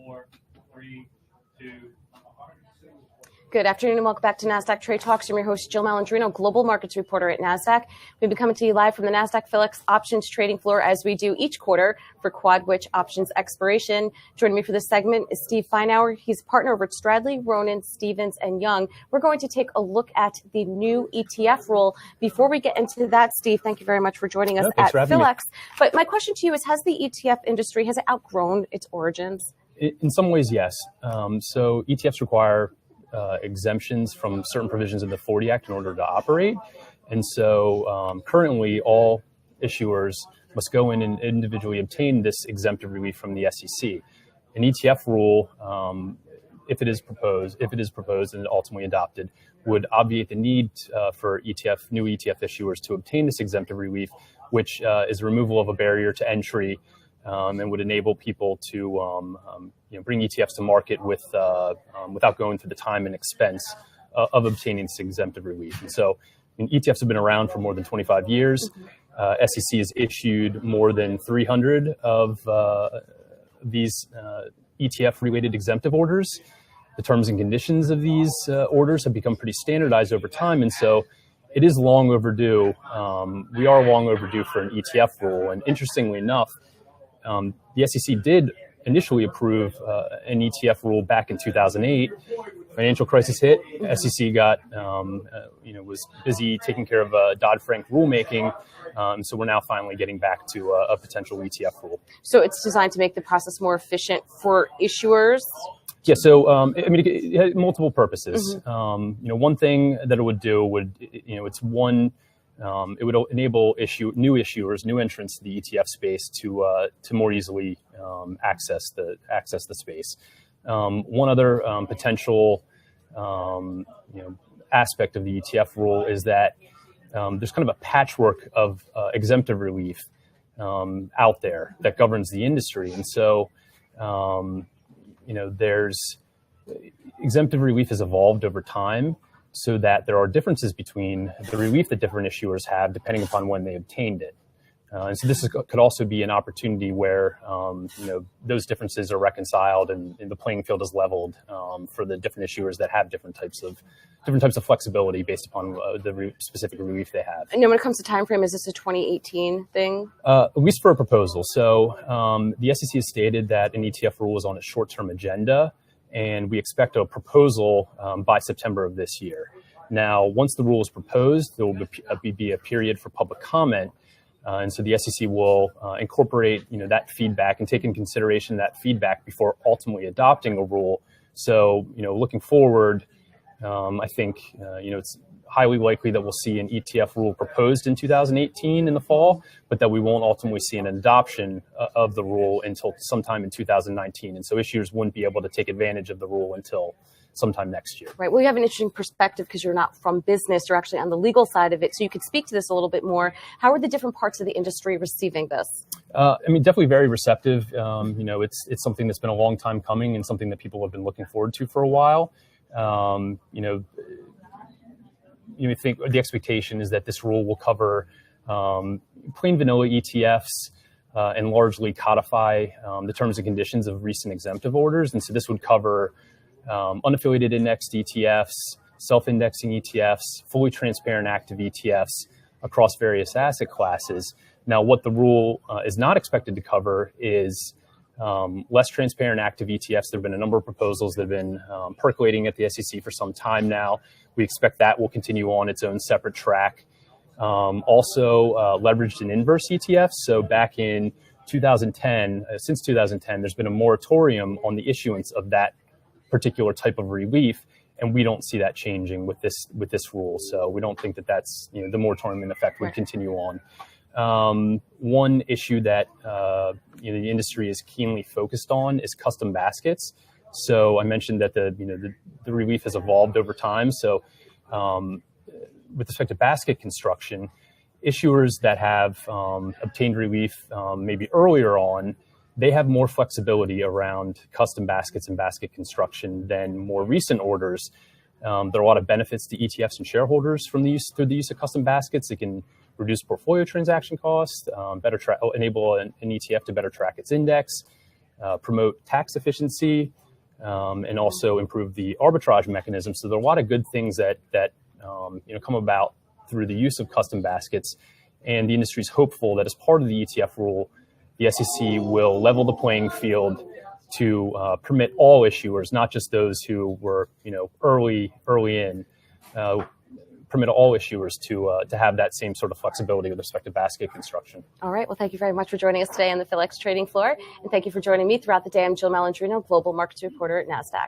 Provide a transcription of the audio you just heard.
4, 3, 2. Good afternoon and welcome back to Nasdaq Trade Talks. I'm your host, Jill Malandrino, Global Markets Reporter at Nasdaq. We've been coming to you live from the Nasdaq Philix options trading floor as we do each quarter for Quad Witch options expiration. Joining me for this segment is Steve Feinauer. He's partner over at Stradley, Ronan, Stevens, and Young. We're going to take a look at the new ETF rule. Before we get into that, Steve, thank you very much for joining us at Philix. But my question to you is, has the ETF industry, has it outgrown its origins? In some ways, yes. So ETFs require exemptions from certain provisions of the 40 Act in order to operate. And so currently all issuers must go in and individually obtain this exemptive relief from the SEC. An ETF rule, if it is proposed and ultimately adopted, would obviate the need for new ETF issuers to obtain this exemptive relief, which is removal of a barrier to entry and would enable people to bring ETFs to market without going through the time and expense of obtaining this exemptive relief. And so ETFs have been around for more than 25 years. SEC has issued more than 300 of these ETF-related exemptive orders. The terms and conditions of these orders have become pretty standardized over time, and so it is long overdue. We are long overdue for an ETF rule, and interestingly enough, the SEC did initially approve an ETF rule back in 2008. Financial crisis hit. SEC was busy taking care of Dodd-Frank rulemaking. So we're now finally getting back to a potential ETF rule. So it's designed to make the process more efficient for issuers? Yeah, so it had multiple purposes. Mm-hmm. One thing that it would do it would enable new issuers, new entrants to the ETF space to more easily access the space. One other potential aspect of the ETF rule is that there's kind of a patchwork of exemptive relief out there that governs the industry, and so there's exemptive relief has evolved over time, so that there are differences between the relief that different issuers have depending upon when they obtained it. And so this could also be an opportunity where those differences are reconciled and the playing field is leveled for the different issuers that have different types of flexibility based upon the specific relief they have. And when it comes to time frame, is this a 2018 thing? At least for a proposal. So the SEC has stated that an ETF rule is on a short-term agenda, and we expect a proposal by September of this year. Now, once the rule is proposed, there will be a period for public comment, and so the SEC will incorporate that feedback and take into consideration that feedback before ultimately adopting a rule. So, looking forward, I think it's highly likely that we'll see an ETF rule proposed in 2018 in the fall, but that we won't ultimately see an adoption of the rule until sometime in 2019. And so issuers wouldn't be able to take advantage of the rule until sometime next year. Right. Well, you have an interesting perspective because you're not from business, you're actually on the legal side of it. So you could speak to this a little bit more. How are the different parts of the industry receiving this? Definitely very receptive. It's something that's been a long time coming and something that people have been looking forward to for a while. You think the expectation is that this rule will cover plain vanilla ETFs and largely codify the terms and conditions of recent exemptive orders. And so this would cover unaffiliated indexed ETFs, self-indexing ETFs, fully transparent active ETFs across various asset classes. Now, what the rule is not expected to cover is less transparent active ETFs. There have been a number of proposals that have been percolating at the SEC for some time now. We expect that will continue on its own separate track. Also, leveraged and inverse ETFs. So back in 2010, since 2010, there's been a moratorium on the issuance of that particular type of relief, and we don't see that changing with this rule. So we don't think that that's the moratorium in effect would continue on. One issue that the industry is keenly focused on is custom baskets. So I mentioned that the relief has evolved over time. So with respect to basket construction, issuers that have obtained relief maybe earlier on, they have more flexibility around custom baskets and basket construction than more recent orders. There are a lot of benefits to ETFs and shareholders through the use of custom baskets. It can reduce portfolio transaction costs, enable an ETF to better track its index. promote tax efficiency, and also improve the arbitrage mechanism. So there are a lot of good things that come about through the use of custom baskets, and the industry is hopeful that as part of the ETF rule, the SEC will level the playing field to permit all issuers, not just those who were early in, permit all issuers to have that same sort of flexibility with respect to basket construction. All right. Well, thank you very much for joining us today on the PHLX trading floor, and thank you for joining me throughout the day. I'm Jill Malandrino, Global Markets Reporter at Nasdaq.